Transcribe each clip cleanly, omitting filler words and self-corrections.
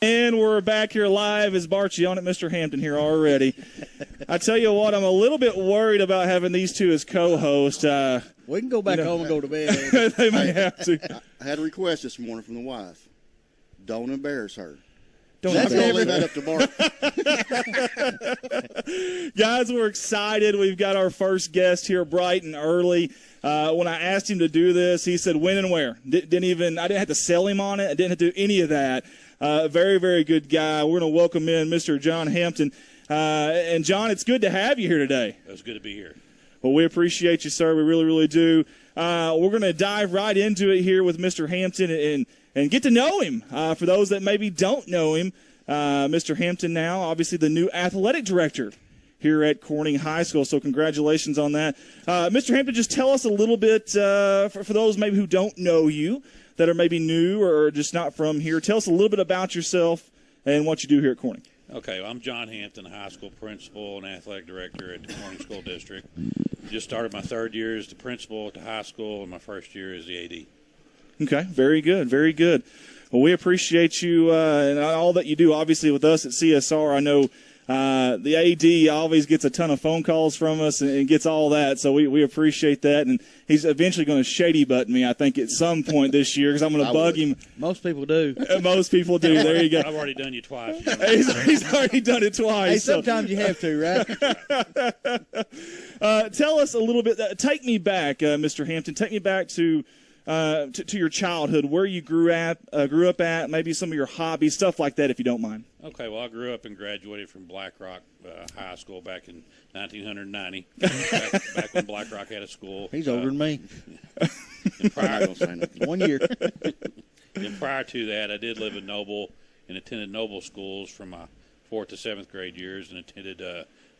And we're back here live. Is Barchi on it? Mr. Hampton here already. I tell you what, I'm a little bit worried about having these two as co-hosts. We can go back home and go to bed. They may have to. I had a request this morning from the wife. Don't embarrass her. Don't I'm going to leave that up to Bart. Guys, we're excited. We've got our first guest here bright and early. When I asked him to do this, he said when and where. I didn't have to sell him on it. I didn't have to do any of that. Very, very good guy. We're going to welcome in Mr. John Hampton. And, John, it's good to have you here today. It's good to be here. Well, we appreciate you, sir. We really, really do. We're going to dive right into it here with Mr. Hampton and get to know him. For those that maybe don't know him, Mr. Hampton now, obviously the new athletic director here at Corning High School. So congratulations on that. Mr. Hampton, just tell us a little bit, for those maybe who don't know you, that are maybe new or just not from here. Tell us a little bit about yourself and what you do here at Corning. Okay, well, I'm John Hampton, high school principal and athletic director at the Corning School District. Just started my third year as the principal at the high school, and my first year as the AD. Okay, very good, very good. Well, we appreciate you and all that you do. Obviously, with us at CSR, I know the AD always gets a ton of phone calls from us and gets all that, so we appreciate that. And he's eventually going to shady button me, I think, at some point this year because I'm going to bug him. Most people do. Most people do. There you go. I've already done you twice. He's already done it twice. Hey, sometimes you have to, right? Tell us a little bit. Take me back, Mr. Hampton. Take me back to your childhood, where you grew up at, maybe some of your hobbies, stuff like that, if you don't mind. Okay, well, I grew up and graduated from Black Rock High School back in 1990, back when Black Rock had a school. He's older than me. And prior, 1 year. And prior to that, I did live in Noble and attended Noble schools from my 4th to 7th grade years and attended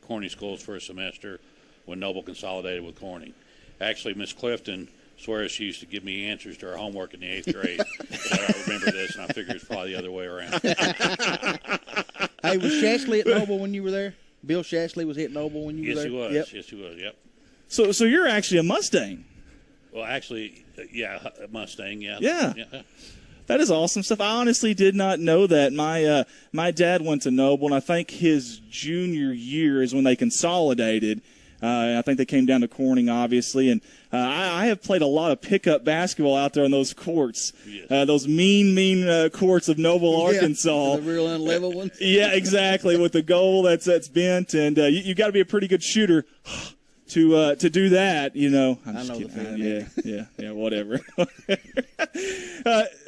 Corning schools for a semester when Noble consolidated with Corning. Actually, Miss Clifton swears she used to give me answers to her homework in the 8th grade. So I remember this, and I figured it's probably the other way around. Hey, was Shatsley at Noble when you were there? Bill Shatsley was at Noble when you were there? Yes, he was. Yep. Yes, he was, yep. So you're actually a Mustang. Well, actually, yeah, a Mustang, yeah. Yeah. That is awesome stuff. I honestly did not know that. My dad went to Noble, and I think his junior year is when they consolidated. I think they came down to Corning, obviously, and I have played a lot of pickup basketball out there on those courts, yes. Those mean courts of Noble, Arkansas. The real unlevel ones. Yeah, exactly, with the goal that's bent, and you got to be a pretty good shooter to do that. You know, I'm just kidding. Yeah, whatever.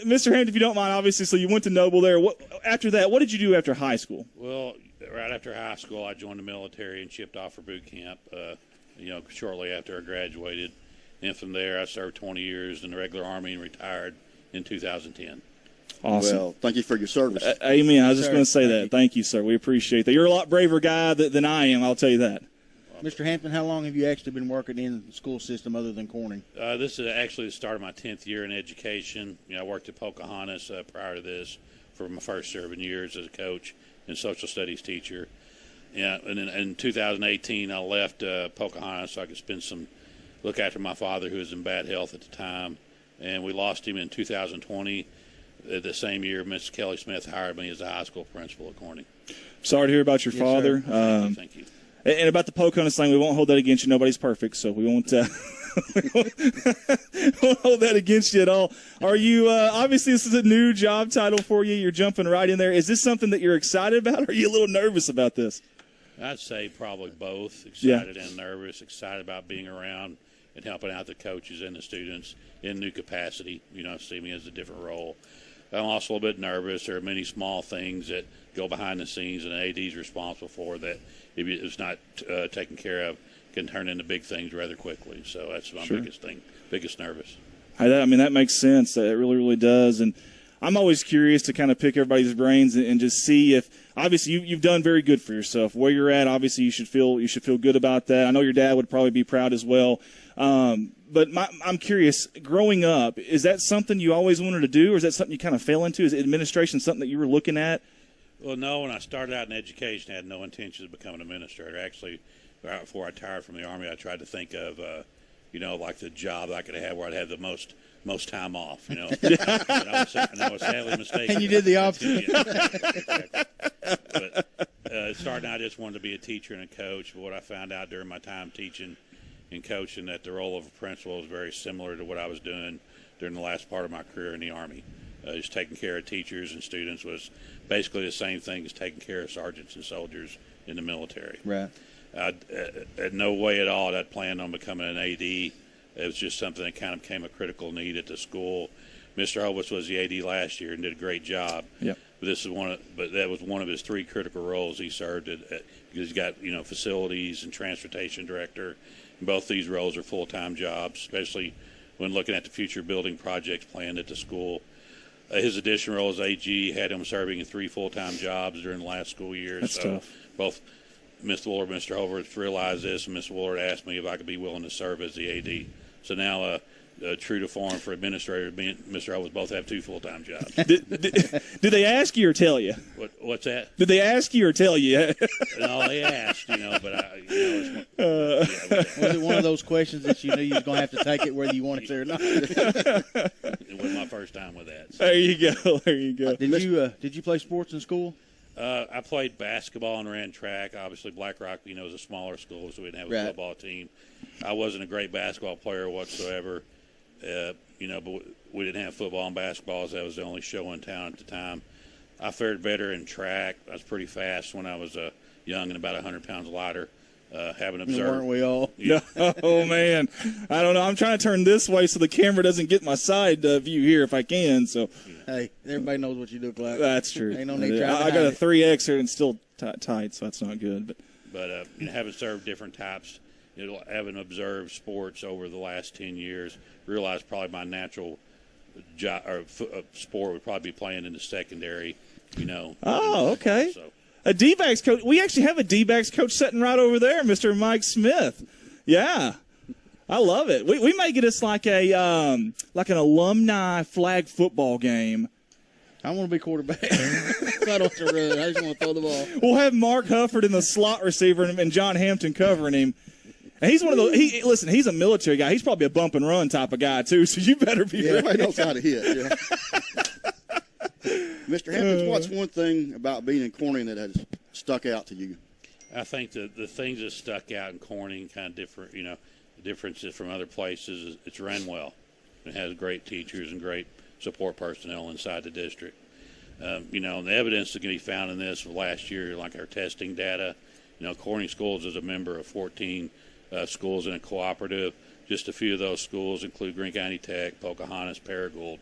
Mr. Hampton, if you don't mind, obviously, so you went to Noble there. After that, what did you do after high school? Well, right after high school, I joined the military and shipped off for boot camp, shortly after I graduated. And from there, I served 20 years in the regular Army and retired in 2010. Awesome. Well, thank you for your service. Amen. I was just going to say that. Thank you, sir. We appreciate that. You're a lot braver guy than I am, I'll tell you that. Mr. Hampton, how long have you actually been working in the school system other than Corning? This is actually the start of my 10th year in education. I worked at Pocahontas prior to this for my first 7 years as a coach and social studies teacher. Yeah, and in 2018, I left Pocahontas so I could look after my father, who was in bad health at the time, and we lost him in 2020. The same year, Miss Kelly Smith hired me as a high school principal at Corning. Sorry to hear about your father. Thank you. And about the Pocahontas thing, we won't hold that against you. Nobody's perfect, so we won't, won't hold that against you at all. Are you, obviously this is a new job title for you. You're jumping right in there. Is this something that you're excited about, or are you a little nervous about this? I'd say probably both, excited and nervous, excited about being around and helping out the coaches and the students in new capacity, see me as a different role. I'm also a little bit nervous. There are many small things that go behind the scenes and the AD is responsible for that if it's not taken care of can turn into big things rather quickly. So that's my biggest nervous. That makes sense. It really, really does. And I'm always curious to kind of pick everybody's brains and just see if, obviously, you've done very good for yourself. Where you're at, obviously, you should feel good about that. I know your dad would probably be proud as well. But I'm curious, growing up, is that something you always wanted to do, or is that something you kind of fell into? Is administration something that you were looking at? Well, no. When I started out in education, I had no intention of becoming an administrator. Actually, right before I retired from the Army, I tried to think of, like the job I could have where I'd have the most most time off, and I was sadly mistaken. And you did the opposite. Yeah, but starting out, I just wanted to be a teacher and a coach. But what I found out during my time teaching and coaching, that the role of a principal is very similar to what I was doing during the last part of my career in the Army. Just taking care of teachers and students was basically the same thing as taking care of sergeants and soldiers in the military. Right. At no way at all I'd planned on becoming an AD. It was just something that kind of became a critical need at the school. Mr. Hovitz was the AD last year and did a great job. Yep. But that was one of his 3 critical roles he served at, because he's got facilities and transportation director. And both these roles are full-time jobs, especially when looking at the future building projects planned at the school. His additional role as AG had him serving in 3 full-time jobs during the last school year. That's tough. Both Mr. Willard and Mr. Hovitz realized this, and Mr. Willard asked me if I could be willing to serve as the AD. So now, true to form for administrator, me and Mr. Hovitz both have 2 full-time jobs. Did they ask you or tell you? What's that? Did they ask you or tell you? No, they asked, but Was it one of those questions that you knew you was going to have to take it whether you wanted to or not? it was my first time with that. So. There you go. There you go. Did you play sports in school? I played basketball and ran track. Obviously, Black Rock, is a smaller school, so we didn't have a football team. I wasn't a great basketball player whatsoever, but we didn't have football and basketball, so that was the only show in town at the time. I fared better in track. I was pretty fast when I was young and about 100 pounds lighter. Haven't observed. Weren't we all? Yeah. Oh, man. I don't know. I'm trying to turn this way so the camera doesn't get my side view here if I can. So, hey, everybody knows what you look like. That's true. Ain't no need trying to I got a 3X here and still tight, so that's not good. But having served different types, having observed sports over the last 10 years, realized probably my natural sport would probably be playing in the secondary. Oh, okay. So. A D-backs coach. We actually have a D-backs coach sitting right over there, Mr. Mike Smith. Yeah, I love it. We may get us like an alumni flag football game. I want to be quarterback. I don't want to run. I just want to throw the ball. We'll have Mark Hufford in the slot receiver and John Hampton covering him. And he's one of those. Listen, he's a military guy. He's probably a bump and run type of guy too. So you better be ready. Everybody knows how to hit. Yeah. Mr. Hampton, what's one thing about being in Corning that has stuck out to you? I think the things that stuck out in Corning, kind of different, the differences from other places, is it's run well. It has great teachers and great support personnel inside the district. The evidence that can be found in this last year, like our testing data, Corning Schools is a member of 14 schools in a cooperative. Just a few of those schools include Greene County Tech, Pocahontas, Paragould.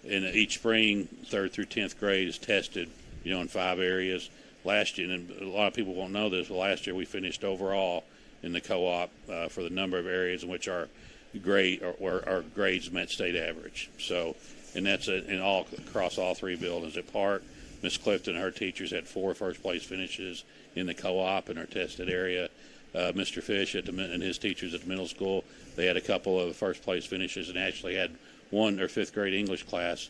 And each spring, 3rd through 10th grade is tested, in 5 areas. Last year, and a lot of people won't know this, but last year we finished overall in the co-op for the number of areas in which our grades met state average. So, and that's across all 3 buildings. At Park, Miss Clifton and her teachers had 4 first-place finishes in the co-op in our tested area. Mr. Fish and his teachers at the middle school, they had a couple of first-place finishes and actually had one or 5th grade English class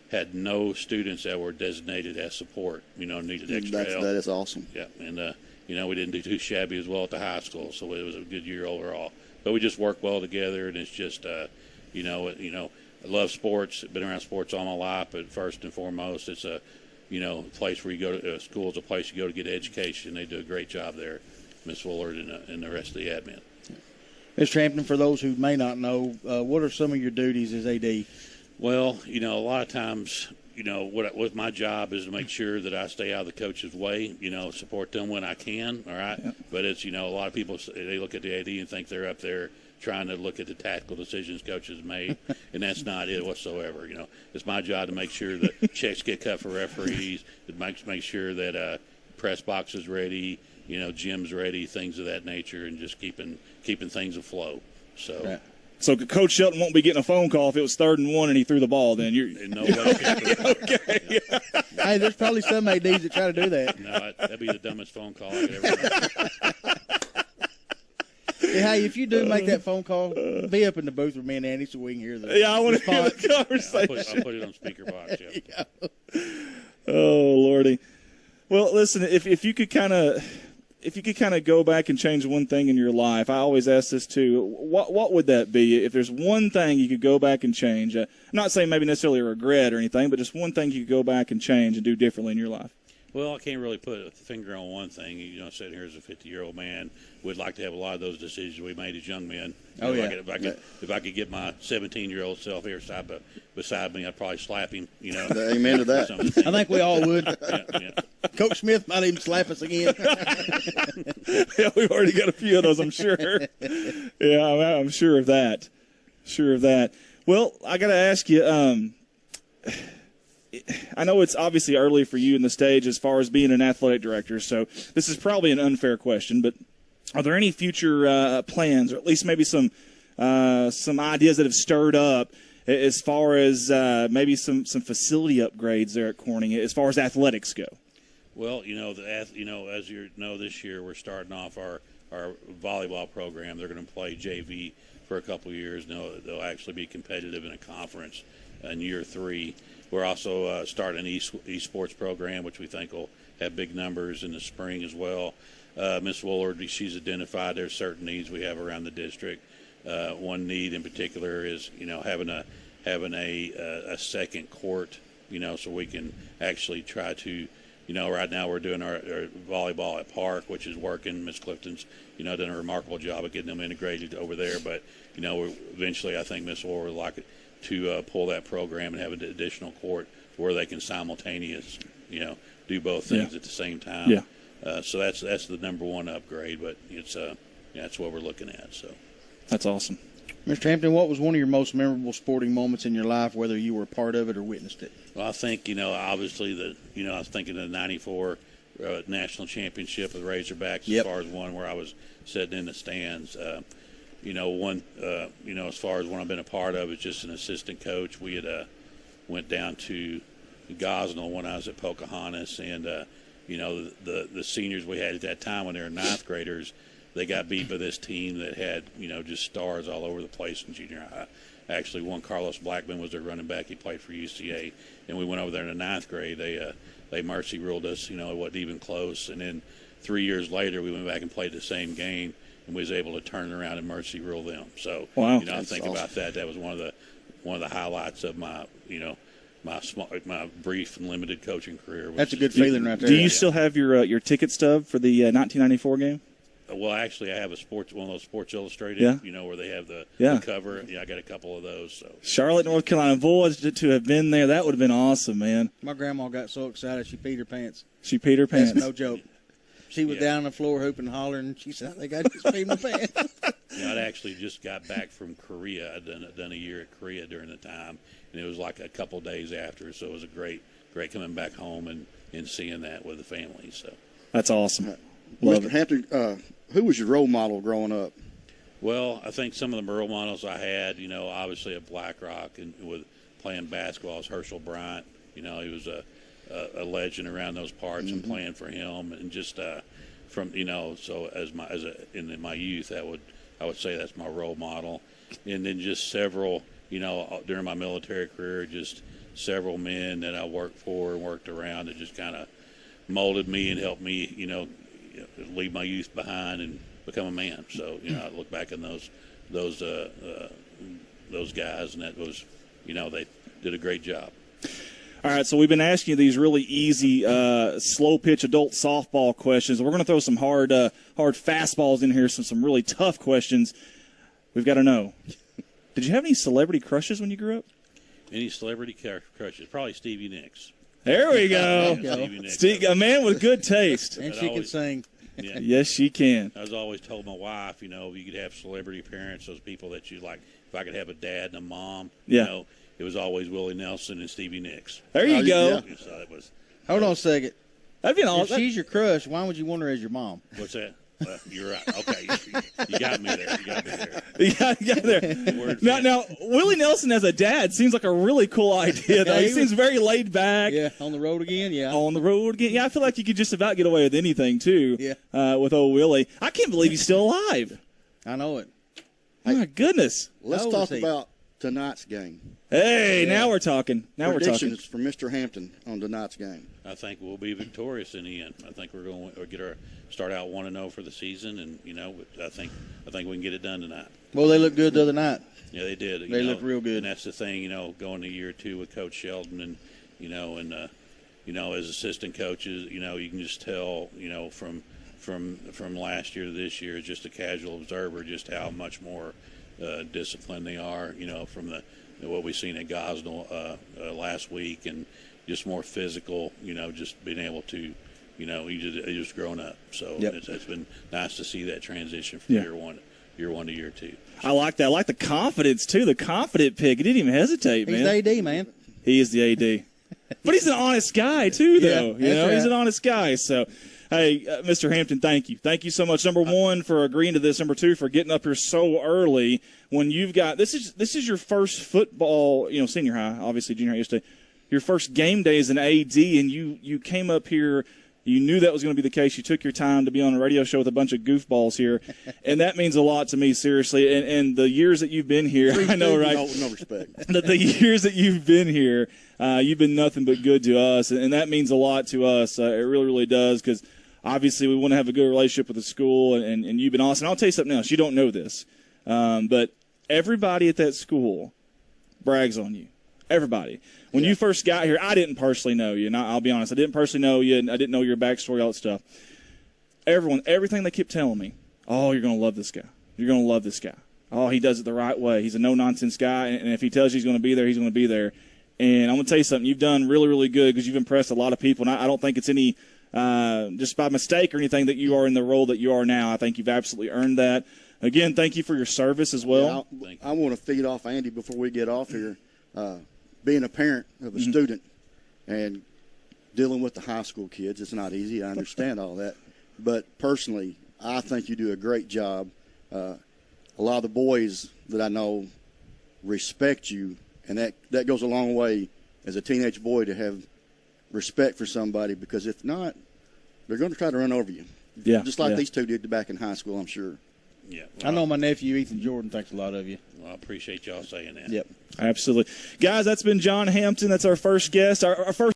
had no students that were designated as support, needed extra help. That is awesome. Yeah, and, we didn't do too shabby as well at the high school, so it was a good year overall. But we just work well together, and it's just, I love sports. Been around sports all my life, but first and foremost, it's a, place where you go to school is a place you go to get education. They do a great job there, Miss Willard and the rest of the admin. Mr. Hampton, for those who may not know, what are some of your duties as AD? Well, a lot of times, what my job is to make sure that I stay out of the coach's way, support them when I can, all right? Yep. But it's, a lot of people, they look at the AD and think they're up there trying to look at the tactical decisions coaches made, and that's not it whatsoever. It's my job to make sure that checks get cut for referees, to make sure that press box is ready, gym's ready, things of that nature, and just keeping things afloat. So, right. So Coach Shelton won't be getting a phone call if it was 3rd and 1 and he threw the ball. Then you're in no way. Okay. Yeah. Hey, there's probably some ADs that try to do that. No, that'd be the dumbest phone call I could ever make. Hey, if you do make that phone call, be up in the booth with me and Andy so we can hear the I want to hear the conversation. I'll put it on speaker box. Yeah. Oh, Lordy. Well, listen, if you could kind of if you could kind of go back and change one thing in your life, I always ask this too. What would that be? If there's one thing you could go back and change, I'm not saying maybe necessarily a regret or anything, but just one thing you could go back and change and do differently in your life. Well, I can't really put a finger on one thing. Sitting here as a 50-year-old man, would like to have a lot of those decisions we made as young men. If I could get my 17-year-old self here beside me, I'd probably slap him. Amen to that. I think we all would. Yeah. Coach Smith might even slap us again. Yeah, we've already got a few of those, I'm sure. Yeah, I'm sure of that. Sure of that. Well, I got to ask you. I know it's obviously early for you in the stage as far as being an athletic director, so this is probably an unfair question, but are there any future plans, or at least maybe some ideas that have stirred up as far as maybe some facility upgrades there at Corning as far as athletics go? Well, as you know, this year we're starting off our volleyball program. They're going to play JV for a couple of years. They'll actually be competitive in a conference in year 3. We're also starting an esports program, which we think will have big numbers in the spring as well. Ms. Woolard, she's identified there's certain needs we have around the district. One need in particular is, having a second court, so we can actually try to, right now we're doing our volleyball at Park, which is working. Ms. Clifton's, done a remarkable job of getting them integrated over there. But, eventually I think Ms. Woolard would like it to pull that program and have an additional court where they can simultaneously, do both things at the same time. Yeah. So that's the number one upgrade, but it's that's what we're looking at. So that's awesome. Mr. Hampton, what was one of your most memorable sporting moments in your life, whether you were a part of it or witnessed it? Well, I think obviously I was thinking of the '94 national championship with Razorbacks. As far as one where I was sitting in the stands. As far as one I've been a part of, is just an assistant coach. We had went down to Gosnell when I was at Pocahontas, and the seniors we had at that time when they were 9th graders, they got beat by this team that had just stars all over the place in junior high. Actually, one Carlos Blackman was their running back. He played for UCA, and we went over there in the 9th grade. They mercy ruled us. It wasn't even close. And then 3 years later, we went back and played the same game, and we was able to turn around and mercy rule them. So, wow. I think about that. That was one of the highlights of my my brief and limited coaching career. That's a good feeling right there. Do you still have your ticket stub for the 1994 game? Well, actually, I have one of those Sports Illustrated, where they have the cover. Yeah, I got a couple of those. So Charlotte, North Carolina. Boy, to have been there, that would have been awesome, man. My grandma got so excited she peed her pants. She peed her pants. That's no joke. She was down on the floor hooping and hollering, and she said, I think I just peed my pants. I'd actually just got back from Korea. I'd done a year at Korea during the time, and it was like a couple of days after, so it was a great coming back home and seeing that with the family. So that's awesome. Mr. Hampton, who was your role model growing up? Well, I think some of the role models I had, obviously at Black Rock and with playing basketball is Herschel Bryant. He was a legend around those parts and playing for him, and just from so in my youth, I would say that's my role model, and then just several during my military career, just several men that I worked for and worked around that just kind of molded me and helped me leave my youth behind and become a man. So I look back in those guys, and that was they did a great job. All right, so we've been asking you these really easy, slow-pitch adult softball questions. We're going to throw some hard fastballs in here, some really tough questions. We've got to know. Did you have any celebrity crushes when you grew up? Any celebrity crushes? Probably Stevie Nicks. There we go. A man with good taste. And she can sing. Yeah. Yes, she can. I was always told my wife, you could have celebrity parents, those people that you like. If I could have a dad and a mom, it was always Willie Nelson and Stevie Nicks. There you go. Yeah. So it was. Hold on a second. That'd be If she's your crush, why would you want her as your mom? What's that? You're right. Okay, you got me there. You got there. Now, Willie Nelson as a dad seems like a really cool idea, though. He seems very laid back. Yeah, on the road again, On the road again. Yeah, I feel like you could just about get away with anything, too, with old Willie. I can't believe he's still alive. I know it. My goodness. Let's talk about tonight's game. Hey, now we're talking. Predictions for Mr. Hampton on tonight's game. I think we'll be victorious in the end. I think we're going to start out 1-0 for the season, and I think we can get it done tonight. Well, they looked good the other night. Yeah, they did. They looked real good. And that's the thing, going to year 2 with Coach Sheldon, and as assistant coaches, you can just tell, from last year to this year, just a casual observer, just how much more disciplined they are. From what we've seen at Gosnell last week, and just more physical. Just being able to, you just grown up. So it's been nice to see that transition from year one to year 2. I like that. I like the confidence, too. The confident pick. He didn't even hesitate, man. He's the AD, man. He is the AD. But he's an honest guy, too, though. Yeah, He's an honest guy. So, hey, Mr. Hampton, thank you. Thank you so much. Number 1, for agreeing to this. Number 2, for getting up here so early when you've got – this is your first football, senior high, obviously junior high yesterday. Your first game day as an AD, and you came up here – you knew that was going to be the case. You took your time to be on a radio show with a bunch of goofballs here, and that means a lot to me, seriously. And the years that you've been here, I know, right? No respect. The years that you've been here, you've been nothing but good to us, and that means a lot to us. It really, really does, because obviously we want to have a good relationship with the school, and you've been awesome. I'll tell you something else. You don't know this, but everybody at that school brags on you. Everybody. When you first got here, I didn't personally know you, and I'll be honest, I didn't personally know you, and I didn't know your backstory, all that stuff. Everything they kept telling me, oh, you're going to love this guy. You're going to love this guy. Oh, he does it the right way. He's a no-nonsense guy, and if he tells you he's going to be there, he's going to be there. And I'm going to tell you something. You've done really, really good because you've impressed a lot of people, and I don't think it's any just by mistake or anything that you are in the role that you are now. I think you've absolutely earned that. Again, thank you for your service as well. Yeah, I want to feed off Andy before we get off here. Being a parent of a student and dealing with the high school kids, it's not easy. I understand all that. But personally, I think you do a great job. A lot of the boys that I know respect you, and that goes a long way as a teenage boy to have respect for somebody, because if not, they're going to try to run over you. Yeah, just like these two did back in high school, I'm sure. Yeah, I know my nephew, Ethan Jordan, thinks a lot of you. Well, I appreciate y'all saying that. Yep. Absolutely. Guys, that's been John Hampton. That's our first guest. Our first